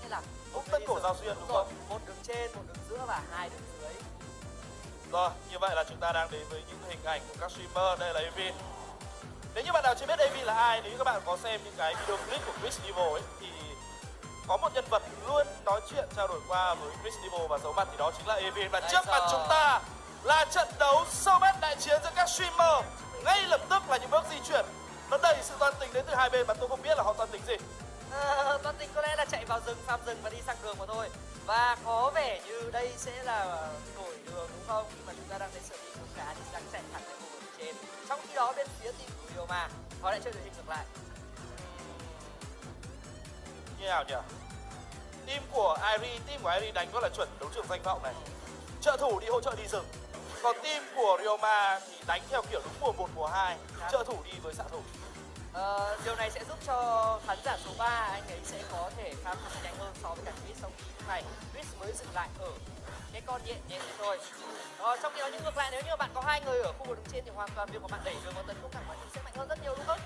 là Cũng tất cổ giao xuyên đúng không? Một đường trên, một đường giữa và hai đường dưới. Rồi, như vậy là chúng ta đang đến với những hình ảnh của các streamer. Đây là Evin. Nếu như bạn nào chưa biết Evin là ai, nếu như các bạn có xem những cái video clip của Chris Evil ấy, thì có một nhân vật luôn nói chuyện trao đổi qua với Chris Evil và giấu mặt thì đó chính là Evin. Và trước mặt chúng ta là trận đấu showmatch đại chiến giữa các streamer. Ngay lập tức là những bước di chuyển nó đầy sự toan tính đến từ hai bên mà tôi không biết là họ toan tính gì. Toan tính có lẽ là chạy vào rừng, farm rừng và đi sang đường mà thôi. Và có vẻ như đây sẽ là đổi đường đúng không? Nhưng mà chúng ta đang thấy sự đi của cá thì đang chạy thẳng lên khu vực trên. Trong khi đó bên phía team của Ryoma họ lại chơi đội hình ngược lại. Như nào nhỉ? Team của Airi đánh rất là chuẩn đấu trường danh vọng này. Trợ thủ đi hỗ trợ đi rừng. Còn team của Ryoma thì đánh theo kiểu đúng mùa 1, mùa 2. Trợ thủ đi với xạ thủ. Điều này sẽ giúp cho khán giả số 3 anh ấy sẽ có thể khám phá nhanh hơn so với cả Chris. Sau khi lúc này Chris mới dừng lại ở cái con nhẹ nhẹ này thôi. Trong khi đó nhưng ngược lại nếu như bạn có hai người ở khu vực đứng trên thì hoàn toàn việc của bạn đẩy đường vào tấn công thẳng bạn sẽ mạnh hơn rất nhiều đúng không?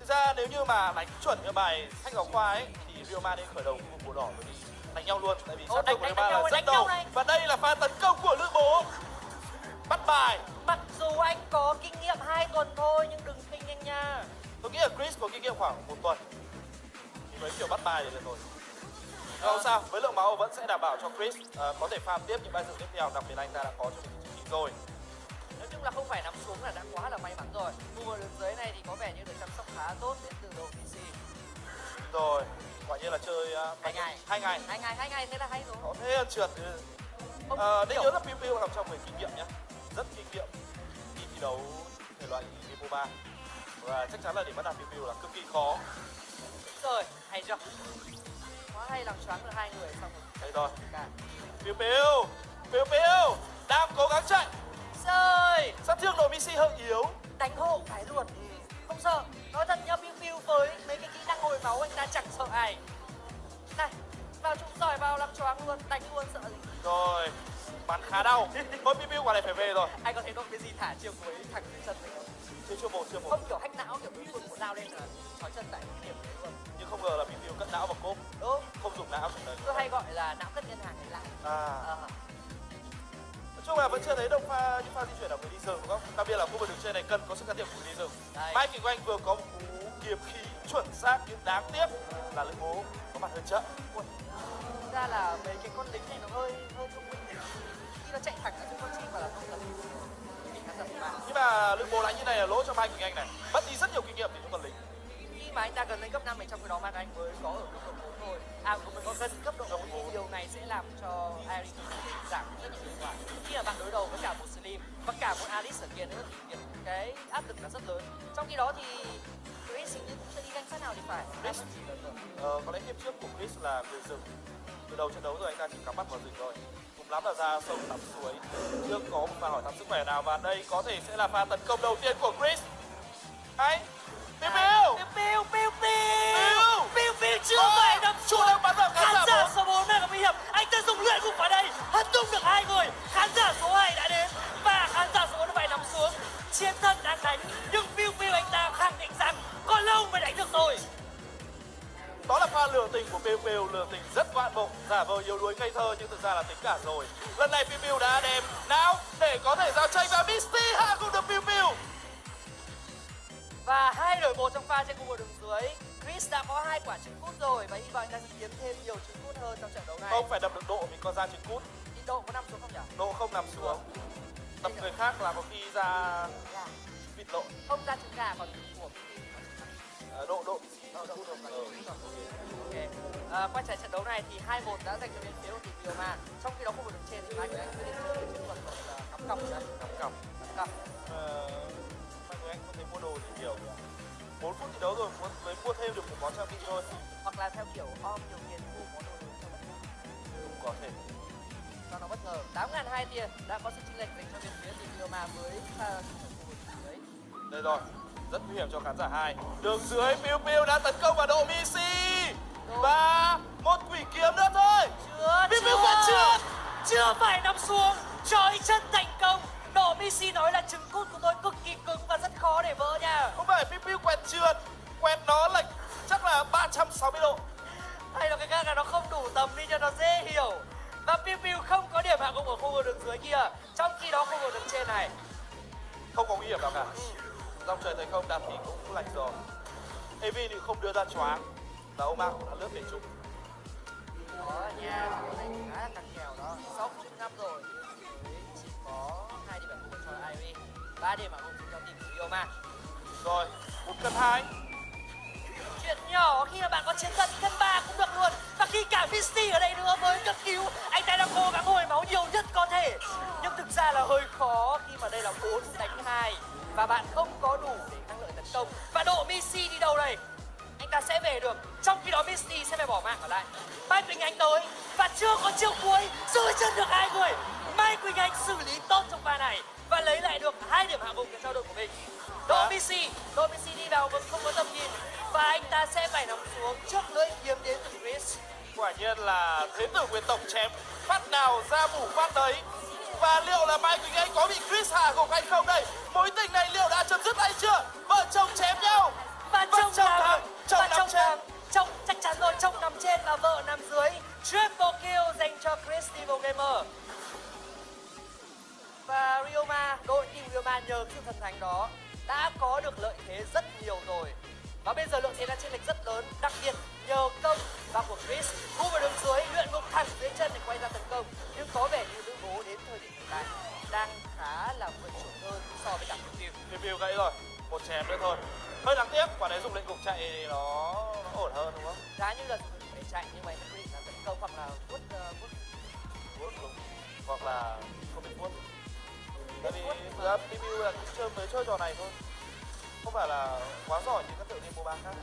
Thực ra nếu như mà đánh chuẩn như bài sách giáo khoa ấy thì Ryoma nên khởi đầu khu vực đỏ bởi vì đánh nhau luôn, tại vì sát thương của Ryoma là rất đầu. Và đây là pha tấn công của Lữ Bố. Bắt bài. Mặc dù anh có kinh nghiệm 2 tuần thôi nhưng đừng khinh anh nha. Tôi nghĩ là Chris có kinh nghiệm khoảng 1 tuần thì mới kiểu bắt bài được rồi. Không sao, với lượng máu vẫn sẽ đảm bảo cho Chris có thể farm tiếp những bài dự tiếp theo, đặc biệt anh ta đã có cho mình chính rồi. Nói chung là không phải nằm xuống là đã quá là may mắn rồi. Khu vực đường dưới này thì có vẻ như được chăm sóc khá tốt đến từ đội PC. Rồi, quả nhiên là chơi 2 ngày. 2 ngày. 2 ngày thế là hay rồi. Có thế là trượt. Nên nhớ là Piu Piu nằm trong người kinh nghiệm nhá, rất kinh nghiệm đi thi đấu thể loại Evo 3 và chắc chắn là để bắt đạt Piu Piu là cực kỳ khó. Rồi, hay chưa? Quá hay, làm choáng được hai người xong rồi. Đây rồi. Piu Piu đang cố gắng chạy. Rồi, Sát thương đội BC hơi yếu. đánh hộ phải luôn. Không sợ. Nói thật nha, Piu Piu với mấy cái kỹ năng hồi máu anh ta chẳng sợ ai. Này, vào trụ giỏi vào làm choáng luôn, đánh luôn sợ gì. Rồi, bắn khá đau. Thôi Piu Piu quả này phải về rồi. Anh có thấy đội cái gì thả chiều cuối thẳng dưới chân mình không? Chưa một. Không kiểu hack não kiểu đối phương của lao lên là trói chân tại cái điểm đấy luôn. Nhưng không ngờ là Piu Piu cất não vào cốp. Đúng. Không dùng não trong đấy. Tôi hay gọi là não cất ngân hàng này lại. Nói chung là vẫn chưa thấy động pha những pha di chuyển ở người đi rừng đúng không? Đặc biệt là khu vực đường trên này cần có sự can thiệp của người đi rừng. Mai Kỳ Anh vừa có một cú kiếm khí chuẩn xác nhưng đáng tiếc là Lữ Bố có mặt hơi chậm. Thực ra là mấy cái con lính này nó hơi thông minh. Khi nó chạy thẳng ra con chim và là không cần nhưng mà Lữ Bố đánh như này là lỗ cho Mai Kỳ Anh này, mất đi rất nhiều kinh nghiệm từ những con lính. Khi mà anh ta gần lên cấp 5 thì trong cái đó Mai Kỳ Anh mới có ở cấp độ 4 thôi. Mới có gần cấp độ 4 thì điều này sẽ làm cho Airi giảm rất nhiều hiệu quả. Khi mà bạn đối đầu với cả một Slim và cả một Alice ở kia nữa thì cái áp lực là rất lớn. Trong khi đó thì Chris hình như cũng sẽ đi canh sát nào thì phải. Chris có lẽ hiệp trước của Chris là người rừng. Từ đầu trận đấu rồi anh ta chỉ cắm mắt vào rừng thôi. Cùng lắm là ra sông tắm suối. Chưa có một pha hỏi thăm sức khỏe nào và đây có thể sẽ là pha tấn công đầu tiên của Chris. Hay. Piu chưa phải đâm Chu đang bắn vào khán giả số 4 này là nguy hiểm. Anh ta dùng luyện ngục vào đây, hất tung được hai người. Khán giả số 2 đã đến và khán giả số 4 phải nằm xuống. Chiến thần đang đánh nhưng Piu anh ta khẳng định rằng còn lâu mới đánh được tôi. Đó là pha lừa tình của Piu Piu, lừa tình rất ngoạn mục, giả vờ yếu đuối ngây thơ nhưng thực ra là tính cả rồi. Lần này Piu Piu đã đem não để có thể giao tranh và Misty hạ gục được Piu Piu. Và 2-1 trong pha trên khu vực đường dưới. Chris đã có 2 quả trứng cút rồi và hy vọng anh ta sẽ kiếm thêm nhiều trứng cút hơn trong trận đấu này. Không phải đập được độ mình có ra trứng cút. Thì độ có nằm xuống không nhỉ? Độ không nằm xuống. Tập người khác là có khi ra vịt lộ. Không ra trứng gà còn của độ cút rồi. Ok. Quay trở trận đấu này thì 2-1 đã dành cho bên phía của team Ryoma. Trong khi đó khu vực đường trên thì Mai Kỳ Anh quyết định chơi với chiến thuật là cắm cọc đấy. Cắm cọc. Mai Kỳ Anh không thấy mua đồ gì nhiều nhỉ? 4 phút thi đấu rồi mới mua thêm được một món trang bị thôi. Hoặc là theo kiểu om nhiều tiền mua món đồ lớn cho bất ngờ. Cũng có thể. Cho nó bất ngờ. 8.200 tiền đã có sự chênh lệch dành cho bên phía team Ryoma với pha khu vực dưới. Đây rồi, rất nguy hiểm cho khán giả 2. Đường dưới Piu đã tấn công vào độ Missy. Và một quỷ kiếm nữa thôi. Piu quả trượt. Chưa phải nằm xuống. Trói chân thành công. Độ Missy nói là trứng cút của tôi cực kỳ cứng và rất khó để vỡ nha. Không phải Piu quẹt trượt, quẹt nó lệch chắc là 360 độ. Hay là cái rằng là nó không đủ tầm đi cho nó dễ hiểu. Và Piu Piu không có điểm hạ gục ở khu vực đường dưới kia. Trong khi đó khu vực đường trên này không có nguy hiểm nào cả. Dòng trời thành không đạp thì cũng lạch rồi. AV thì không đưa ra choáng và Oma cũng đã lướt về chung. đó nha, cái này khá là căng kèo đó. 6,5 rồi chỉ có 2 điểm hạ gục cho Ivy, 3 điểm hạ gục cho team của Ryoma. Rồi 1-2. Chuyện nhỏ khi mà bạn có chiến thuật cân 3 cũng được luôn. Và khi cả Misty ở đây nữa với cấp cứu, anh ta đang cố gắng hồi máu nhiều nhất có thể. Nhưng thực ra là hơi khó khi mà đây là 4-2 và bạn không có đủ để thắng lợi tấn công. Và độ Missy đi đâu đây? Anh ta sẽ về được. Trong khi đó Misty sẽ phải bỏ mạng ở lại. Mai Quỳnh Anh tới và chưa có chiêu cuối, giữ chân được hai người. Mai Quỳnh Anh xử lý tốt trong pha này và lấy lại được 2 điểm hạ gục cho đội của mình. Độ Missy đi vào vẫn không có tầm nhìn và anh ta sẽ phải nằm xuống trước lưỡi kiếm đến từ Chris. Quả nhiên là thế tử quyền tộc chém phát nào ra bù phát đấy. Và liệu là Mai Quỳnh Anh có bị Chris hạ gục hay không đây? Mối tình này liệu đã chấm dứt hay chưa? Vợ chồng chém nhau Và chồng nằm trên. chồng chắc chắn rồi, chồng nằm trên và vợ nằm dưới. Triple kill dành cho Chris Evil Gamer. Và Ryoma, đội team Ryoma nhờ sự thần thánh đó đã có được lợi thế rất nhiều rồi. Và bây giờ lợi thế đang chênh lệch rất lớn, đặc biệt nhờ công và của Chris. Khu vào đường dưới luyện ngục thẳng dưới chân để quay ra tấn công. Nhưng có vẻ như lữ bố đến thời điểm hiện tại đang khá là vượt trội hơn so với cả Piu. Review gãy rồi, một chém nữa thôi. Hơi đáng tiếc, quả đấy dùng lệnh cục chạy thì nó ổn hơn đúng không? Giá như là để chạy nhưng mà quyết định là tấn công hoặc là vuốt Đúng. Hoặc là không bị vuốt. Tại vì thực ra Review là cũng mới chơi trò này thôi. Không phải là quá giỏi như các tựa game MOBA khác.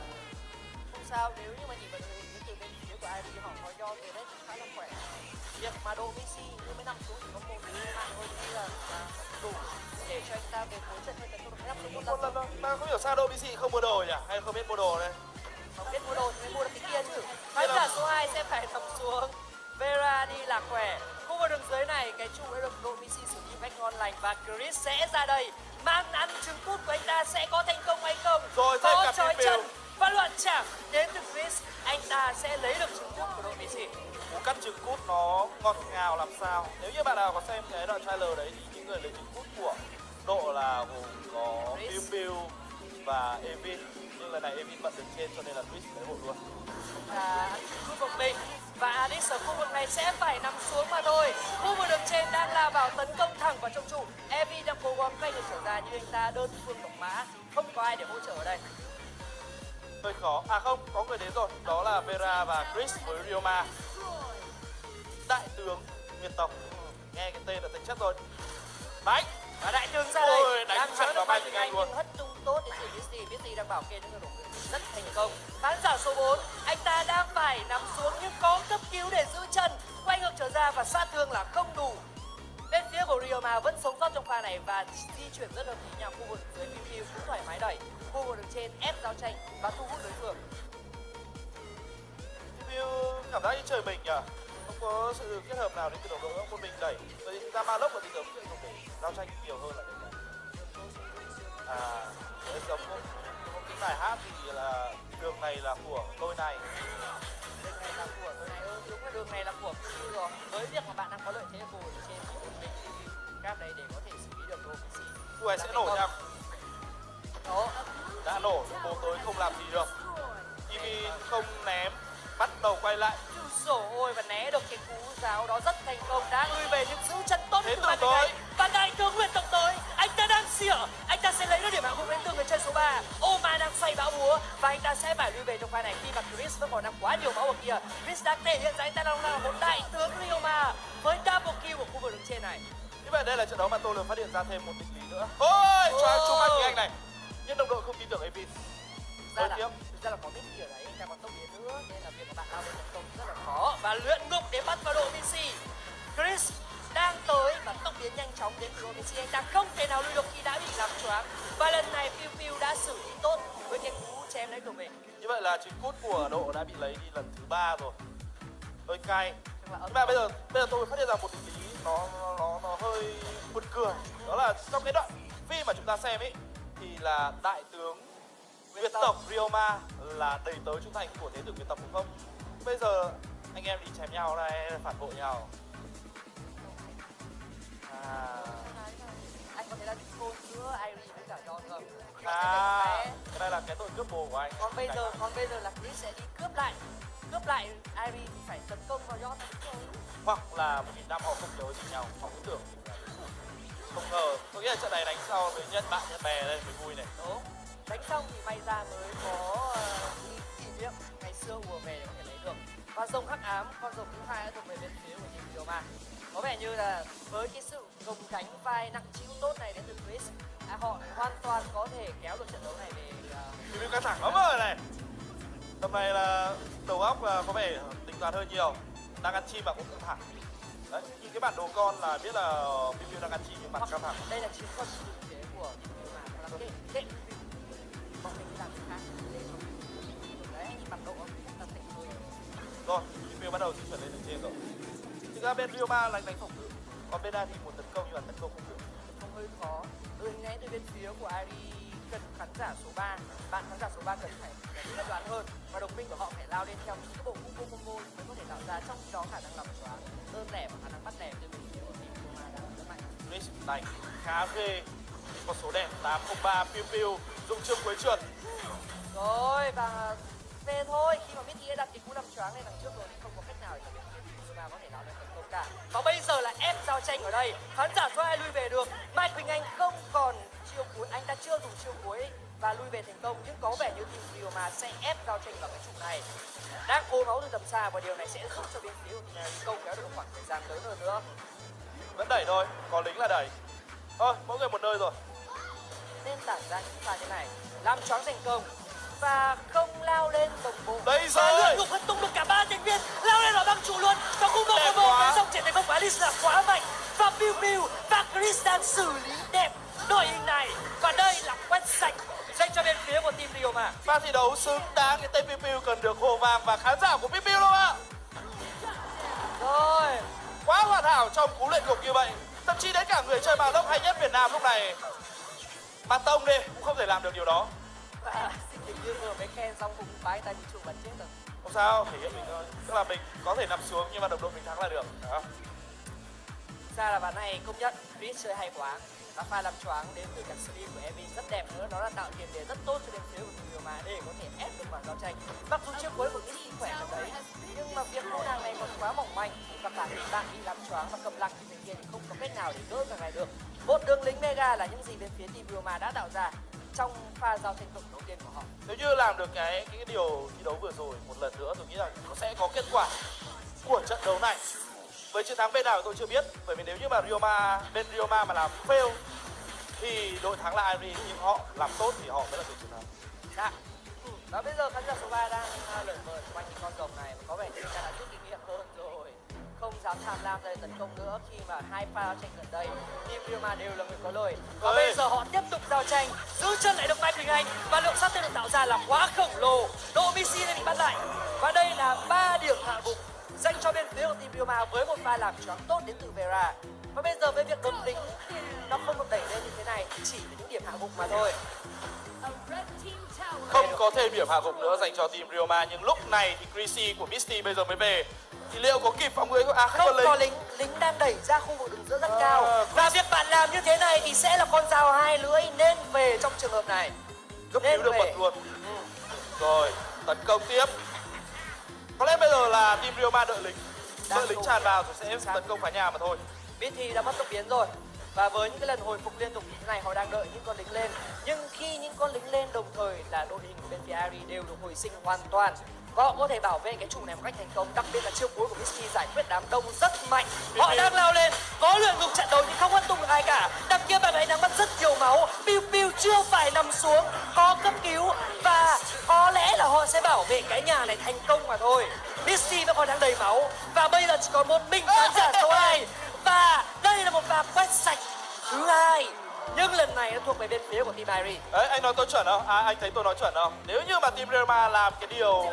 không sao, nếu như mà nhìn vào đội hình từ bên phía của IB họ có do về đấy khá là khỏe. Việc mà độ Messi như mới nằm xuống chỉ có một đứa mạng thôi thì là đủ để cho anh ta về cuối trận hơi tấn công thép được một lần. Mà không hiểu sao đâu BC không mua đồ nhỉ? Hay không biết mua đồ đây? Không biết mua đồ thì mới mua được cái kia chứ. Khán giả số 2 sẽ phải nằm xuống. Vera đi là khỏe. Khu vực đường dưới này cái trụ đã được độ Messi xử lý cách ngon lành và Chris sẽ ra đây. Mang ăn trứng cút của anh ta sẽ có thành công hay không? Rồi thêm cả trói Piu chân Piu. và loạn chạm đến từ Chris. Anh ta sẽ lấy được trứng cút của đội Messi. Cú cắt trứng cút nó ngọt ngào làm sao. Nếu như bạn nào có xem cái đoạn trailer đấy thì những người lấy trứng cút của độ là gồm có Piu Piu và Evin. Nhưng lần này Evin bận đứng trên cho nên là Chris lấy hộ luôn. Khu vực mình và Alice ở khu vực này sẽ phải nằm xuống mà thôi. Khu vực đường trên đang lao vào tấn công thẳng vào trong trụ. Evie đang cố gắng quay người trở ra nhưng anh ta đơn phương độc mã, không có ai để hỗ trợ ở đây. Hơi khó. À không, có người đến rồi. Đó là Vera và Chris với Ryoma. Đại tướng Nguyên tộc. Nghe cái tên là thực chất rồi. Đánh. Và đại tướng ra đây. Ôi, đánh đang hẳn chữa vào được Mai Mai Quỳnh Quỳnh Anh Anh luôn. nhưng hất tung tốt đến từ Misty. Misty đang bảo kê những người đồng đội rất thành công. Khán giả số 4, anh ta đang phải nằm xuống nhưng có cấp cứu để giữ chân, quay ngược trở ra và sát thương là không đủ. Bên phía của Ryoma vẫn sống sót trong pha này và di chuyển rất hợp lý nhằm khu vực dưới Piu cũng thoải mái đẩy. Khu vực đường trên ép giao tranh và thu hút đối phương. Piu cảm giác như trời mình nhỉ? Không có sự kết hợp nào đến từ đồng đội không? Một mình đẩy. Bởi vì ra ma lốc và thì tưởng sẽ dùng để giao tranh nhiều hơn là để đấy giống một cái bài hát thì là đường này là của tôi này. Đường này là của tôi này, đúng là đường này là của Piu rồi. Với việc mà bạn đang có lợi thế khu vực trên thì một mình Piu cáp đấy để có thể xử lý được đồ Messi. Khu này sẽ nổ nha. Đó. Đã nổ nhưng bố tôi không làm gì được. Ivy không ném, bắt đầu quay lại. Rồi ôi và né được cái cú giáo đó rất thành công, đã lui về nhưng giữ chân tốt Thế từ tử Mai Quỳnh tới. Anh. Và đại tướng Nguyên tộc tới, anh ta đang xỉa, anh ta sẽ lấy được điểm hạ gục đến từ người chơi số 3. Oma đang xoay bão búa và anh ta sẽ phải lui về trong pha này khi mà Chris vẫn còn đang quá nhiều máu ở kia. Chris đang thể hiện ra anh ta đang là một đại tướng Ryoma với double kill của khu vực đường trên này. Như vậy đây là trận đấu mà tôi được phát hiện ra thêm một định lý nữa. Ôi, cho chúng anh anh này. Nhưng đồng đội không tin tưởng Evin. Thực ra là có Mickey ở đấy, anh ta còn tốc biến nữa nên là việc mà bạn lao lên tấn công rất là khó. Và luyện ngục để bắt vào đội Messi. Chris đang tới và tốc biến nhanh chóng đến đội Messi, anh ta không thể nào lui được khi đã bị làm choáng. Và lần này Piu đã xử lý tốt với cái cú chém đấy của mình. Như vậy là trứng cút của độ đã bị lấy đi lần thứ 3 rồi. Hơi cay. Nhưng mà bây giờ tôi phát hiện ra một định lý nó hơi buồn cười. Đó là trong cái đoạn phim mà chúng ta xem ấy thì là đại tướng Nguyên tộc Ryoma là đầy tớ trung thành của thế tử Nguyên tộc đúng không? Bây giờ anh em đi chém nhau đây, phản bội nhau. Anh có thấy là cô giữa Irie với cả Don không? Cái đây là cái tội cướp bồ của anh. Còn bây giờ là Chris sẽ đi cướp lại Irie thì phải tấn công vào Don. Hoặc là 1000 năm họ không đấu gì nhau, họ cứ tưởng không ngờ. Tôi nghĩ là trận này đánh sau với nhân bạn nhân bè lên mới vui này. Đúng. Đánh xong thì may ra mới có kỷ niệm ngày xưa ùa về để có thể lấy được. Và rồng hắc ám, con rồng thứ hai đã thuộc về bên phía của team Ryoma. Có vẻ như là với cái sự gồng gánh vai nặng trĩu tốt này đến từ Chris, họ hoàn toàn có thể kéo được trận đấu này về. Thì căng thẳng lắm rồi này. Tầm này là đầu óc là có vẻ tính toán hơi nhiều. Đang ăn chim mà cũng căng thẳng. Đấy, nhìn cái bản đồ con là biết là Piu đang ăn chim nhưng mặt căng thẳng. Đây là chiến thuật từ phía của team Ryoma, là kệ bọn mình làm việc khác. Đấy, nhìn mặt độ không? Rất là tỉnh người. Rồi, Piu bắt đầu di chuyển lên đường trên rồi. Thực ra bên Ryoma là đánh phòng ngự, còn bên đây thì muốn tấn công nhưng mà tấn công không được. Không hơi khó. Hình nãy từ bên phía của Irie cần khán giả số 3, bạn khán giả số 3 cần phải quyết đoán hơn và đồng minh của họ phải lao lên theo những cái bộ combo mới có thể tạo ra, trong khi đó khả năng làm choáng đơn lẻ và khả năng bắt lẻ từ bên phía của team Ryoma đang rất mạnh. Chris đánh khá ghê, con số đẹp 803 Piu dụng chương cuối trượt. Rồi và về thôi, khi mà Mitty đã đặt cái cú làm choáng lên đằng trước rồi thì không có cách nào để cho bên phía team Ryoma có thể nào để tấn công cả. Và bây giờ là ép giao tranh ở đây, khán giả số 2 lui về được. Mai Quỳnh Anh không còn chiêu cuối, anh ta chưa dùng chiêu cuối và lui về thành công, nhưng có vẻ như team Ryoma sẽ ép giao tranh vào cái trụ này. Đang cố máu từ tầm xa và điều này sẽ giúp cho bên phía của team Công kéo được khoảng thời gian lớn hơn nữa. Vẫn đẩy thôi, có lính là đẩy. Thôi, mỗi người một nơi rồi. Nên tản ra những pha thế này, làm choáng thành công và không lao lên đồng bộ. Đây Và rồi. lượt lục hất tung được cả ba thành viên lao lên vào băng trụ luôn. Và cung độ Đẹp combo quá. với dòng triển thành công của Alice là quá mạnh. Và Piu và Chris đang xử lý đẹp đội hình này. Và đây là quét sạch dành cho bên phía của team Ryoma. Pha thi đấu xứng đáng, cái tên Piu cần được hô vang và khán giả của Piu luôn ạ. Rồi. Quá hoàn hảo trong cú luyện ngục như vậy. Thậm chí đến cả người chơi mà lốc hay nhất Việt Nam lúc này, mà Tông đi cũng không thể làm được điều đó. Và hình như vừa mới khen xong cũng bái tay bị trụ bật chết rồi. Không sao, thể hiện mình thôi. Tức là mình có thể nằm xuống nhưng mà đồng đội mình thắng là được. Đó. Ra là ván này công nhận Chris chơi hay quá. Các pha làm choáng đến từ cả stream của Evin rất đẹp nữa, nó là tạo tiền đề rất tốt cho bên phía của team Ryoma để có thể ép được màn giao tranh. Mặc dù chiếc cuối của Chris khỏe thật đấy, nhưng mà việc cô nàng này còn quá mỏng manh và cả những bạn đi làm choáng và cầm lăng thì kia thì không có cách nào để gỡ cả này được. Một đường lính mega là những gì bên phía team Ryoma đã tạo ra trong pha giao tranh cực đầu tiên của họ. Nếu như làm được cái điều thi đấu vừa rồi một lần nữa, tôi nghĩ rằng nó sẽ có kết quả của trận đấu này. Với chiến thắng bên nào tôi chưa biết, bởi vì nếu như mà bên Ryoma mà làm fail thì đội thắng là Irie, nhưng họ làm tốt thì họ mới là người chiến thắng. Dạ. Và bây giờ khán giả số 3 đang lợi mời quanh những con rồng này và có vẻ như ta đã rút kinh nghiệm hơn rồi. Không dám tham lam ra tấn công nữa khi mà hai pha giao tranh gần đây team Ryoma đều là người có lời. Và bây giờ họ tiếp tục giao tranh, giữ chân lại được Mai Quỳnh Anh và lượng sát thương được tạo ra là quá khổng lồ. Độ Missy đã bị bắt lại và đây là 3 điểm hạ gục dành cho bên phía của team Ryoma với một pha làm choáng tốt đến từ Vera. Và bây giờ với việc đấm lính nó không được đẩy lên như thế này, chỉ là những điểm hạ gục mà thôi. Không có thêm điểm hạ gục nữa dành cho team Ryoma, nhưng lúc này thì Chrissy của Misty bây giờ mới về. Thì liệu có kịp phòng người không? À Không có lính, lính đang đẩy ra khu vực đường giữa rất cao. Và việc bạn làm như thế này thì sẽ là con dao hai lưỡi, nên về trong trường hợp này. cấp cứu được bật luôn. Rồi, tấn công tiếp. Có lẽ bây giờ là team Ryoma đợi lính tràn vào rồi sẽ tấn công phá nhà mà thôi. Biết thì đã mất tốc biến rồi. Và với những cái lần hồi phục liên tục như thế này, họ đang đợi những con lính lên. Nhưng khi những con lính lên đồng thời là đội hình của bên phía Irie đều được hồi sinh hoàn toàn. Và họ có thể bảo vệ cái trụ này một cách thành công. Đặc biệt là chiêu cuối của Misty giải quyết đám đông rất mạnh. Họ đang lao lên, có luyện ngục trận đấu nhưng không hất tung được ai cả. Đằng kia bạn ấy đang mất rất nhiều máu. Piu chưa phải nằm xuống, có cấp cứu và có lẽ là họ sẽ bảo vệ cái nhà này thành công mà thôi. Misty vẫn còn đang đầy máu và bây giờ chỉ còn một mình khán giả số 2. Và đây là một pha quét sạch thứ hai, nhưng lần này nó thuộc về bên phía của team Irie. Đấy, anh nói tôi chuẩn không? À, anh thấy tôi nói chuẩn không? Nếu như mà team Ryoma làm cái điều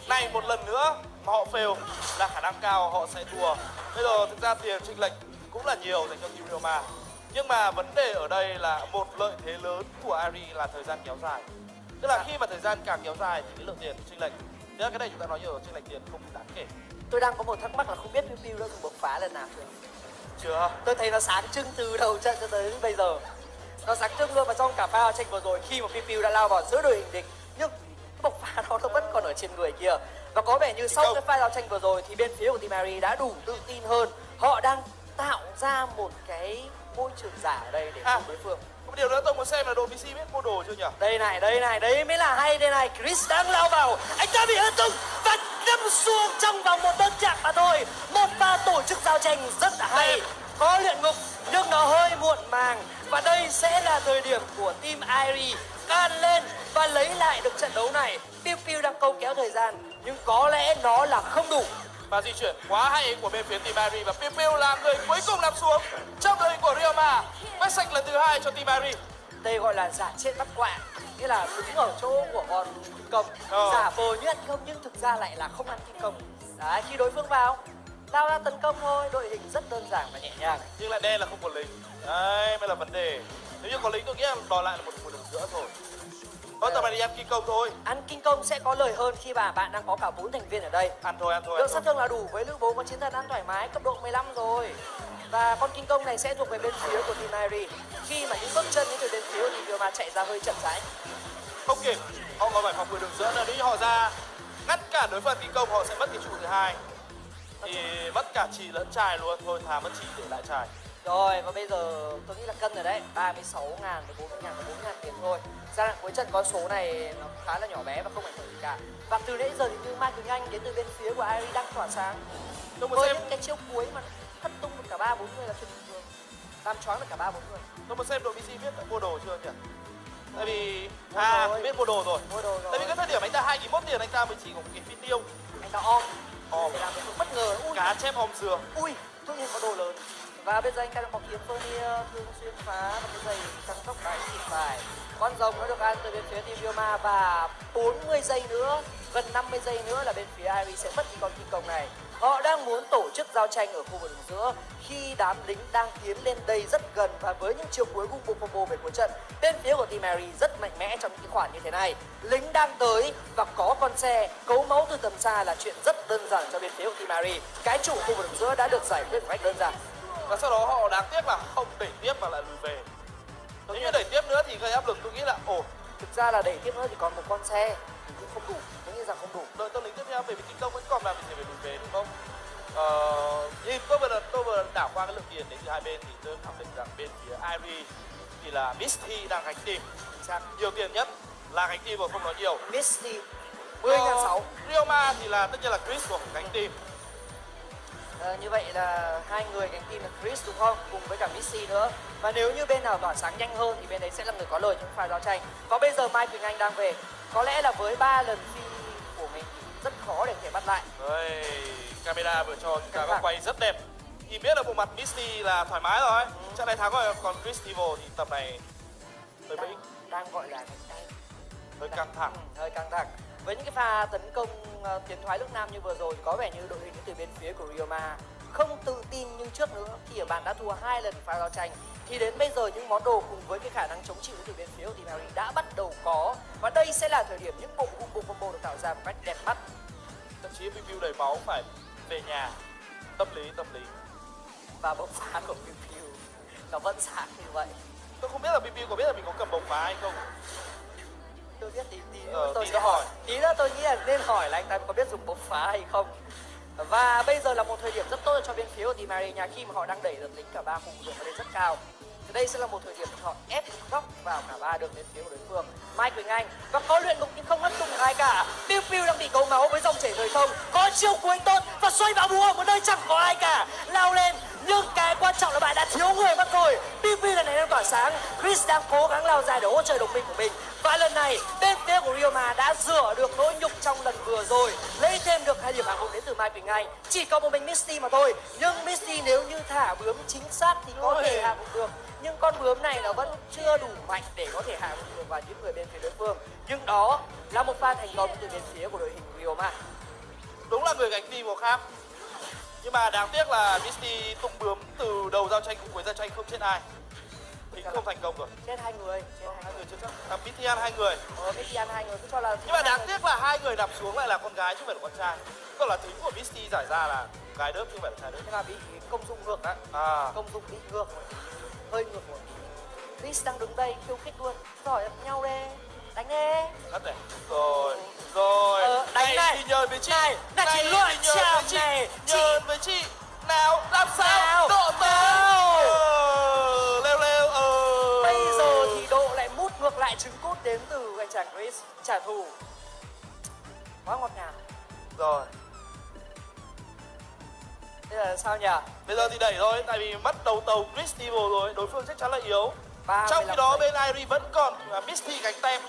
này một lần nữa mà họ fail là khả năng cao họ sẽ thua. Bây giờ thực ra tiền chênh lệch cũng là nhiều dành cho team Ryoma, nhưng mà vấn đề ở đây là một lợi thế lớn của Irie là thời gian kéo dài. Tức là khi mà thời gian càng kéo dài thì cái lượng tiền chênh lệch, tức là cái này chúng ta nói nhiều chênh lệch tiền không đáng kể. tôi đang có một thắc mắc là không biết Piu Piu đã dùng bộc phá lần nào chưa? Chưa. Tôi thấy nó sáng trưng từ đầu trận cho tới bây giờ. Nó sáng trưng luôn, và trong cả pha tranh vừa rồi khi mà Piu Piu đã lao vào giữa đội hình địch, nhưng cái bộc phá đó nó vẫn còn ở trên người kia. Và có vẻ như sau cái pha giao tranh vừa rồi thì bên phía của Team Ari đã đủ tự tin hơn. Họ đang tạo ra một cái môi trường giả ở đây để cùng đối phương. Có một điều nữa tôi muốn xem là đội BC biết mua đồ chưa nhỉ? Đây này, đấy mới là hay. Đây này, Chris đang lao vào, anh ta bị hất tung và đâm xuống trong vòng một đơn chạm mà thôi. Một pha tổ chức giao tranh rất là hay, có luyện ngục nhưng nó hơi muộn màng, và đây sẽ là thời điểm của Team Airi can lên và lấy lại được trận đấu này. Piu Piu đang câu kéo thời gian nhưng có lẽ nó là không đủ. Và di chuyển quá hay của bên phía Team Ari, và Piu Piu là người cuối cùng nằm xuống trong đội hình của Ryoma. Quét sạch lần thứ 2 cho Team Ari. Đây gọi là giả chết bắt quạ, nghĩa là đứng ở chỗ của con kinh công, giả vờ như ăn công nhưng thực ra lại là không ăn kinh công. Đấy, khi đối phương vào lao ra tấn công thôi, đội hình rất đơn giản và nhẹ nhàng. Nhưng lại đen là không có lính, đấy mới là vấn đề. Nếu như có lính tôi nghĩ là đòi lại là một đường giữa rồi. Có tầm này đi ăn kinh công thôi. Ăn kinh công sẽ có lời hơn khi mà bạn đang có cả 4 thành viên ở đây. Ăn thôi. Lượng sát thương là đủ, với Lữ Bố có chiến thần ăn thoải mái cấp độ 15 rồi. Và con kinh công này sẽ thuộc về bên phía của Team Airi. Khi mà những bước chân đến từ bên phía thì Ryoma chạy ra hơi chậm rãi. Không kịp, họ còn phải phòng ngự đường giữa nữa. Nếu họ ra ngắt cả đối phương kinh công, họ sẽ mất cái trụ thứ hai. Thì mất cả trì lẫn trai luôn, thôi thà mất trì để lại trai. Rồi, và bây giờ tôi nghĩ là cân rồi đấy, 36.000 với 40.000 và 4.000 tiền thôi. Giai đoạn cuối trận con số này nó khá là nhỏ bé và không ảnh hưởng gì cả. Và từ nãy giờ thì như Mai Quỳnh Anh đến từ bên phía của Airi đang tỏa sáng. Với những cái chiêu cuối mà hất tung được cả 3-4 người là chuyện bình thường, làm choáng được cả 3-4 người. Tôi muốn xem đội BC biết đã mua đồ chưa nhỉ? Tại vì biết mua đồ rồi. Tại vì cái thời điểm anh ta 2.001 tiền, anh ta mới chỉ có một cái phi tiêu. Anh ta om để làm một bất ngờ. Cá chép om dừa. Ui, tự nhiên có đồ lớn. Và bây giờ anh ta đang bọc kiếm Fernier thường xuyên phá và cái giày tăng tốc đại xịt phải. Con rồng nó được ăn từ bên phía Team Ryoma, và 40 giây nữa, gần 50 giây nữa là bên phía Airi sẽ mất đi con kinh công này. Họ đang muốn tổ chức giao tranh ở khu vực đường giữa khi đám lính đang tiến lên đây rất gần, và với những chiều cuối cùng combo về cuối trận, bên phía của Team Airi rất mạnh mẽ trong những cái khoản như thế này. Lính đang tới và có con xe cấu máu từ tầm xa là chuyện rất đơn giản cho bên phía của Team Airi. Cái trụ khu vực đường giữa đã được giải quyết một cách đơn giản. Và sau đó họ đáng tiếc là không đẩy tiếp mà lại lùi về. Nếu như đẩy tiếp nữa thì gây áp lực, tôi nghĩ là thực ra là đẩy tiếp nữa thì còn một con xe thì cũng không đủ, tôi nghĩ rằng không đủ. Đợi tâm lý tiếp theo, bởi vì kinh công vẫn còn là mình phải lùi về đúng không? Nhìn tôi vừa đảo qua cái lượng tiền đến từ hai bên thì tôi khẳng định rằng bên phía Airi thì là Misty đang gánh team. Nhiều tiền nhất là gánh team, và không nói nhiều. Misty 10.600. Ryoma thì là tất nhiên là Chris của gánh team. Như vậy là hai người gánh team là Chris đúng không? Cùng với cả Missy nữa. Và nếu như bên nào tỏa sáng nhanh hơn thì bên đấy sẽ là người có lời trong pha giao tranh. Và bây giờ Mai Quỳnh Anh đang về. Có lẽ là với 3 lần phi của mình thì rất khó để có thể bắt lại. Đây, camera vừa cho chúng ta góc quay rất đẹp. Nhìn biết là bộ mặt Misty là thoải mái rồi. Trận này thắng rồi, còn Chris Evil thì tập này hơi bẫy. Đang gọi là hơi căng thẳng. Hơi căng thẳng. Với những cái pha tấn công tiến thoái nước Nam như vừa rồi, có vẻ như đội hình từ bên phía của Ryoma không tự tin như trước nữa. Khi ở bạn đã thua 2 lần pha giao tranh thì đến bây giờ những món đồ cùng với cái khả năng chống chịu từ bên phía của Team Airi đã bắt đầu có, và đây sẽ là thời điểm những bộ combo được tạo ra một cách đẹp mắt. Thậm chí Piu đầy máu phải về nhà. Tâm lý. Và bộc phá của Piu nó vẫn sáng như vậy. Tôi không biết là Piu có biết là mình có cầm bộc phá hay không. Tôi biết tí tôi sẽ hỏi. Tí nữa tôi nghĩ là nên hỏi là anh ta có biết dùng bộc phá hay không. Và bây giờ là một thời điểm rất tốt cho bên phía của Team Airi nha, khi mà họ đang đẩy được lính cả 3 khu vực lên rất cao. Thì đây sẽ là một thời điểm họ ép góc vào cả 3 đường đến phía của đối phương. Mai Quỳnh Anh và có luyện ngục nhưng không hất tung ai cả. Piu đang bị cấu máu với dòng chảy thời không. Có chiêu cuối tốt và xoay vào búa ở một nơi chẳng có ai cả. Lao lên, nhưng cái quan trọng là bạn đã thiếu người mất rồi. Piu lần này đang tỏa sáng. Chris đang cố gắng lao ra để hỗ trợ đồng minh của mình. Và lần này bên phía của Ryoma đã rửa được nỗi nhục trong lần vừa rồi, lấy thêm được 2 điểm hạng mục đến từ Mai Quỳnh Anh. Chỉ có một mình Misty mà thôi, nhưng Misty nếu như thả bướm chính xác thì có thể hạ gục được, nhưng con bướm này nó vẫn chưa đủ mạnh để có thể hạ gục được vào những người bên phía đối phương. Nhưng đó là một pha thành công từ bên phía của đội hình Ryoma. Đúng là người gánh team khác, nhưng mà đáng tiếc là Misty tung bướm từ đầu giao tranh cùng cuối giao tranh không chết ai. Thì không thành công rồi. Chết hai người. Hai người chưa chắc. Mitian 2 người. Mitian 2 người cứ cho là. Nhưng mà đáng tiếc là 2 người nằm xuống lại là con gái chứ không phải là con trai. Còn là thính của Misty giải ra là gái đớp chứ không phải là trai đớp. Nhưng mà bị công dụng ngược đấy. Công dụng bị ngược một tí, hơi ngược một tí. Chris đang đứng đây khiêu khích luôn. Giỏi nhau đi, đánh đi. Cắt này. Rồi. Đánh này. Thì nhờn với chị. Này chỉ lựa chạm này. Nhờn với chị. Nào, làm sao? Độ leo. Bây giờ thì Độ lại mút ngược lại trứng cút đến từ anh chàng Chris trả thù. Quá ngọt ngào. Rồi. Bây giờ sao nhỉ? Bây giờ thì đẩy thôi, tại vì mất đầu tàu Chris Evil rồi, đối phương chắc chắn là yếu. Trong khi đó bên Irie vẫn còn Misty gánh tem.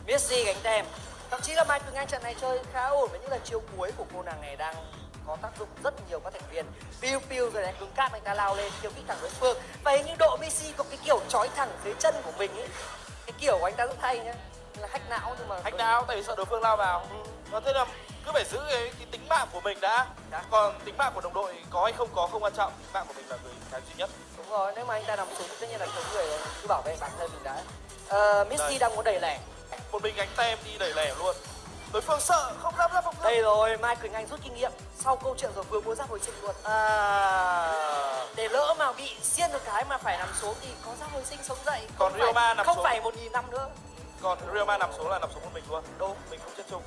Misty gánh tem. Thậm chí là Mai Quỳnh Anh trận này chơi khá ổn với những lần chiêu cuối của cô nàng này đang có tác dụng rất nhiều các thành viên. Piu rồi này cứng cáp anh ta lao lên khiêu khích thẳng đối phương. Và hình như Độ Misty có cái kiểu trói thẳng dưới chân của mình ấy. Cái kiểu của anh ta rất hay nhá. Là hack não nhưng mà hack não tại vì sợ đối phương lao vào. Và thế là cứ phải giữ cái tính mạng của mình đã. Còn tính mạng của đồng đội có hay không có không quan trọng, tính mạng của mình là cái duy nhất. Đúng rồi, nếu mà anh ta nằm xuống thì tất nhiên là thiếu người rồi, cứ bảo vệ bản thân mình đã. Misty đang muốn đẩy lẻ. Một mình gánh tem đi đẩy lẻ luôn. Đối phương sợ không dám ra phòng. Đây rồi, Mai Quỳnh Anh rút kinh nghiệm sau câu chuyện rồi vừa mua giáp hồi sinh luôn. Để lỡ mà bị xiên một cái mà phải nằm xuống thì có giáp hồi sinh sống dậy. Còn Ryoma nằm xuống không phải 1000 năm nữa. Còn Ryoma nằm xuống là nằm xuống một mình luôn. Đâu, mình không chết chung.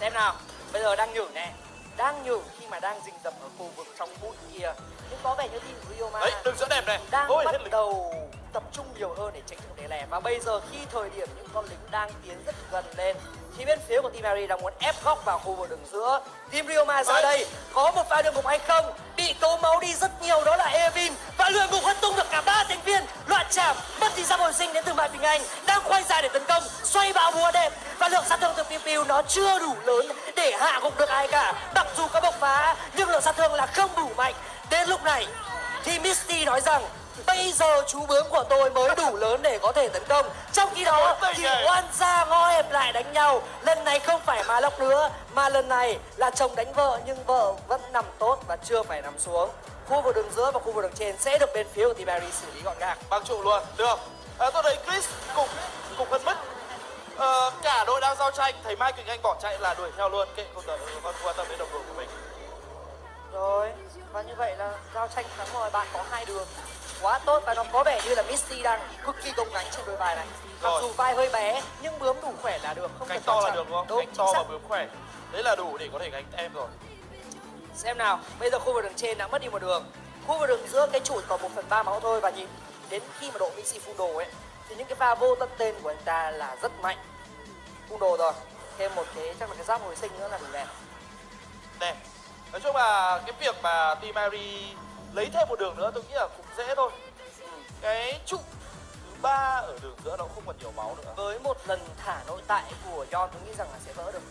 Xem nào, bây giờ đang nhử nè. Đang nhử khi mà đang rình rập ở khu vực trong bụi kia. Nhưng có vẻ như team Ryoma đấy, đường dẫn đẹp này. Đang bắt đầu tập trung nhiều hơn để tránh được đè lẻ. Và bây giờ khi thời điểm những con lính đang tiến rất gần lên thì bên phía của team Irie đang muốn ép góc vào khu vực đường giữa. Team Ryoma ra đây có một pha đường ngục hay không? Bị tố máu đi rất nhiều đó là Evin. Và luyện ngục hất tung được cả 3 thành viên. Loạn chạm, mất thì giáp hồi sinh đến từ Mai Quỳnh Anh. Đang quay dài để tấn công, xoay bão búa đẹp. Và lượng sát thương từ Piu nó chưa đủ lớn để hạ gục được ai cả. Mặc dù có bộc phá nhưng lượng sát thương là không đủ mạnh. Đến lúc này thì Misty nói rằng bây giờ chú bướm của tôi mới đủ lớn để có thể tấn công. Trong khi đó thì oan gia ngõ hẹp lại đánh nhau. Lần này không phải ma lóc nữa mà lần này là chồng đánh vợ nhưng vợ vẫn nằm tốt và chưa phải nằm xuống. Khu vực đường giữa và khu vực đường trên sẽ được bên phía của team Irie xử lý gọn gàng. Băng trụ luôn, được. Tôi thấy Chris cùng phân mất. Cả đội đang giao tranh, thấy Mai Quỳnh Anh bỏ chạy là đuổi theo luôn. Kệ không quan tâm đến đồng đội của mình. Rồi, và như vậy là giao tranh thắng rồi, bạn có 2 đường. Quá tốt và nó có vẻ như là Misty đang cực kỳ gồng gánh trên đôi vai này. Mặc dù vai hơi bé nhưng bướm đủ khỏe là được, không cánh cần to quan là trọng. được không? Đúng, cánh to và bướm khỏe. Đấy là đủ để có thể gánh em rồi. Xem nào, bây giờ khu vực đường trên đã mất đi một đường. Khu vực đường giữa cái chuỗi còn 1/3 máu thôi và nhìn đến khi mà độ Misty phun đồ ấy thì những cái pha vô tận tên của anh ta là rất mạnh. Phun đồ rồi, thêm một cái chắc là cái giáp hồi sinh nữa là đủ đẹp. Đẹp. Nói chung là cái việc mà team Irie lấy thêm một đường nữa tôi nghĩ là cũng dễ thôi. Cái trụ thứ 3 ở đường giữa nó không còn nhiều máu nữa. Với một lần thả nội tại của Yon tôi nghĩ rằng là sẽ vỡ được.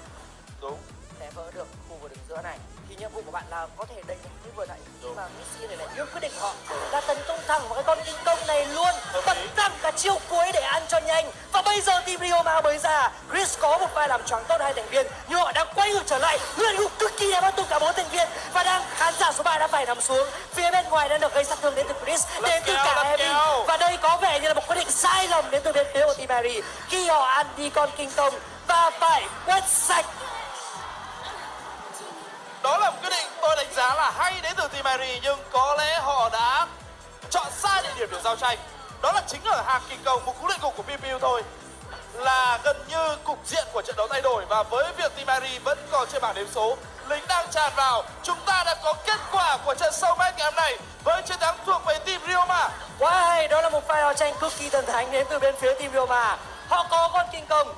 Đúng. Sẽ vỡ được khu vực đường giữa này. Thì nhiệm vụ của bạn là có thể đẩy như vừa nãy khi mà Misty này lại yêu quyết định họ là tấn công thẳng vào cái con kinh công này luôn, bật tăng cả chiêu cuối để ăn cho nhanh. Và bây giờ team Ryoma mới ra, Chris có một pha làm choáng tốt 2 thành viên nhưng họ đang quay ngược trở lại, luyện ngục cực kỳ đẹp bắt tung cả 4 thành viên và đang khán giả số 3 đã phải nằm xuống. Phía bên ngoài đang được gây sát thương đến từ Chris, đến từ cả Evin và đây có vẻ như là một quyết định sai lầm đến từ bên phía của team Irie khi họ ăn đi con kinh công và phải quét sạch. Đó là một quyết định tôi đánh giá là hay đến từ team Irie nhưng có lẽ họ đã chọn sai địa điểm để giao tranh. Đó là chính ở hàng kinh công, một cú luyện ngục của Piu thôi là gần như cục diện của trận đấu thay đổi. Và với việc team Irie vẫn còn trên bảng đếm số, lính đang tràn vào, chúng ta đã có kết quả của trận sâu match ngày hôm nay với chiến thắng thuộc về team Ryoma. Quá hay, đó là một pha giao tranh cực kỳ thần thánh đến từ bên phía team Ryoma. Họ có con kinh công.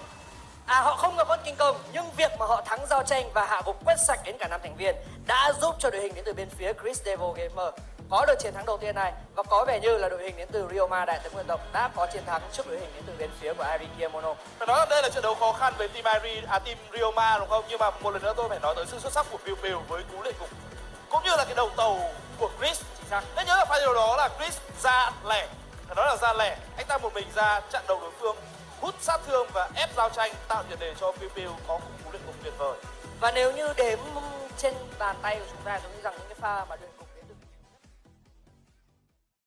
Họ không có con kinh công nhưng việc mà họ thắng giao tranh và hạ gục quét sạch đến cả 5 thành viên đã giúp cho đội hình đến từ bên phía Chris Devil Gamer có được chiến thắng đầu tiên này và có vẻ như là đội hình đến từ Ryoma Đại tướng Nguyên Tộc đã có chiến thắng trước đội hình đến từ bên phía của Irie Kimono. Phải nói là đây là trận đấu khó khăn với team Irie, team Ryoma đúng không? Nhưng mà một lần nữa tôi phải nói tới sự xuất sắc của Piu với cú luyện ngục cũng như là cái đầu tàu của Chris. Nên nhớ là phải điều đó là Chris ra lẻ, phải nói là ra lẻ, anh ta một mình ra chặn đầu đối phương, hút sát thương và ép giao tranh, tạo tiền đề cho Piu có một cú luyện ngục tuyệt vời. Và nếu như đếm trên bàn tay của chúng ta, tôi nghĩ rằng những cái pha mà